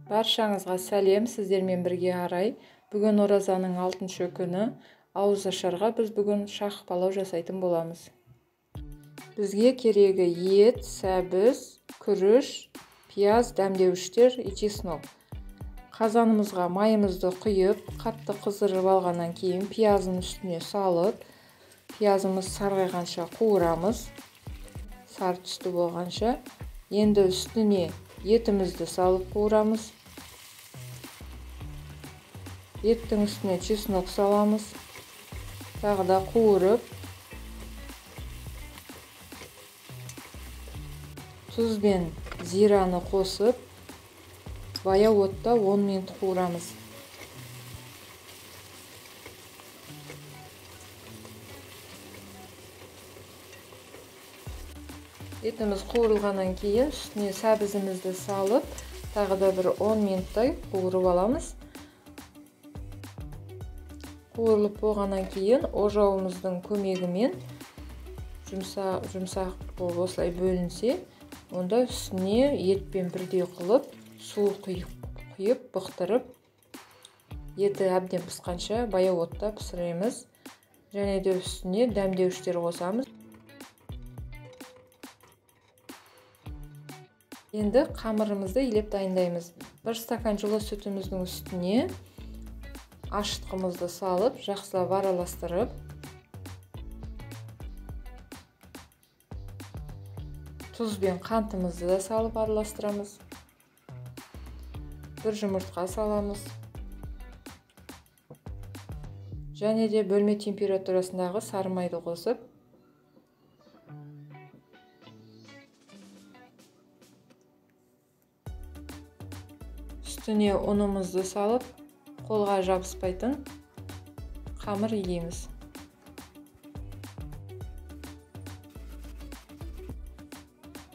Баршаңызға сәлем, сіздермен бірге Арай. Бүгін оразаның 6-шы күні. Ауызашарға біз бүгін шах палау жасайтын боламыз. Бізге керегі ет, сәбіз, күріш, пияз, дәмдеуіштер и чеснок. Қазанымызға майымызды құйып, қатты қыздырып алғаннан кейін пиязын үстіне салып, пиязымыз сарғайғанша қуырамыз. Сары түсті болғанша. Енді үстіне етімізді салып қуырамыз. Еттің үстіне чеснок саламыз. Тағы да қуырып, тұз бен зираны қосып, баяу отта 10 минут қуырамыз. Етіміз қуырылғаннан кейін үстіне сәбізімізді салып, тағы да бір 10 минуттай қуырып аламыз. Қуырылып болғаннан кейін ожауымыздың көмегімен жұмсақ болып осылай бөлінсе, онда үстіне етпен бірдей қылып, су құйып, бұқтырып, еті әбден пісқанша баяу отта пісіреміз. Және де үстіне дәмдеуіштер қосамыз. Енді қамырымызды илеп дайындаймыз. 1 стакан жылы сүтіміздің үстіне ашытқымызды салып, жақсылап араластырып, тұз бен қантымызды да салып араластырамыз. 1 жұмыртқа саламыз. Және де бөлме температурасындағы сары майды қосып, үстіне ұнымызды салып, қолға жабыспайтын қамыр илейміз.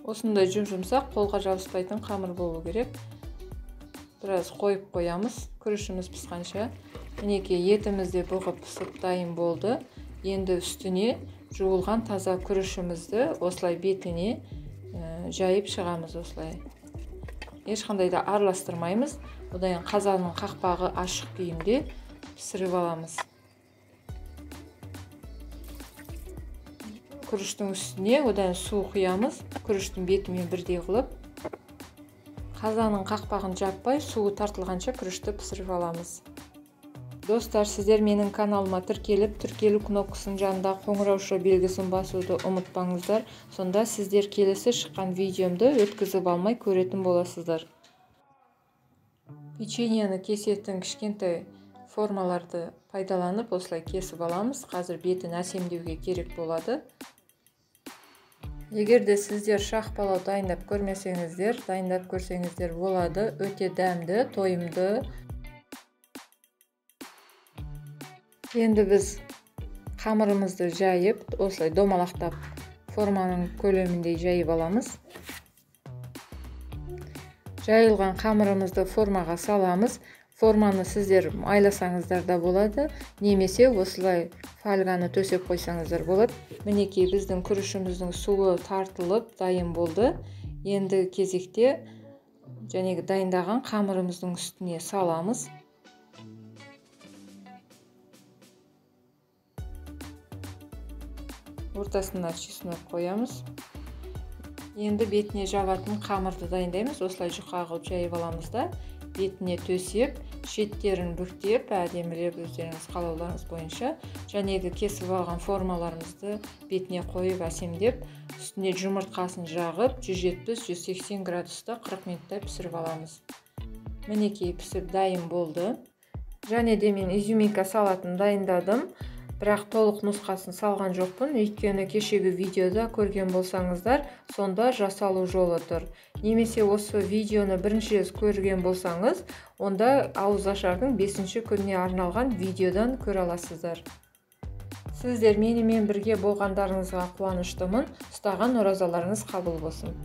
Осындай жұмсақ, қолға жабыспайтын қамыр болу керек. Біраз қойып қоямыз, күрішіміз пісқанша. Мінекей етімізде бұғып пісіп дайын болды. Енді үстіне жуылған таза күрішімізді осылай бетіне жайып шығамыз осылай. Ешқандай да араластырмаймыз. Одан қазанның қақпағы ашық күйінде пісіріп аламыз. Күріштің үстіне одан су құямыз. Күріштің бетімен бірдей қылып, қазанның қақпағын жаппай, суы тартылғанша күрішті пісіріп аламыз. Достар, сіздер менің каналыма тіркеліп, тіркелу кнопкасының жанында қоңырауша белгісін басуды ұмытпаңыздар. Сонда сіздер келесі шыққан видеомды өткізіп алмай көретін боласыздар. Печеньені кесетін кішкентай формаларды пайдаланып осылай кесіп аламыз. Қазір бетін әсемдеуге керек болады. Егер де сіздер шах палау дайындап көрмесеңіздер, дайындап көрсеңіздер болады. Өте дәмді, тойымды. Енді біз қамырымызды жайып, осылай домалақтап, форманың көлеміндей жайып аламыз. Жайылған қамырымызды формаға саламыз. Форманы сіздер майласаңыздар да болады, немесе осылай фольганы төсеп қойсаңыздар болады. Мінекей біздің күрішіміздің суы тартылып дайын болды. Енді кезекте жәнегі дайындаған қамырымыздың үстіне саламыз. Ортасына чеснок қоямыз. Енді бетіне жабатын қамырды дайындаймыз. Осылай жұқа қылып жайып аламыз да, бетіне төсеп, шеттерін бүктеп, әдемілеп өздеріңіз қалауларыңыз бойынша, жәнегі кесіп алған формаларымызды бетіне қойып әсемдеп, үстіне жұмыртқасын жағып, 170-180 градуста 40 минуттай пісіріп аламыз. Мінекей пісіп дайын болды. Және де мен изюминка салатын дайындадым. Бірақ толық нұсқасын салған жоқпын, өйткені кешегі видеода көрген болсаңыздар, сонда жасалу жолы тұр. Немесе осы видеоны бірінші рет көрген болсаңыз, онда ауызашардың 5-ші күніне арналған видеодан көре аласыздар. Сіздер менімен бірге болғандарыңызға қуаныштымын. Ұстаған оразаларыңыз қабыл болсын.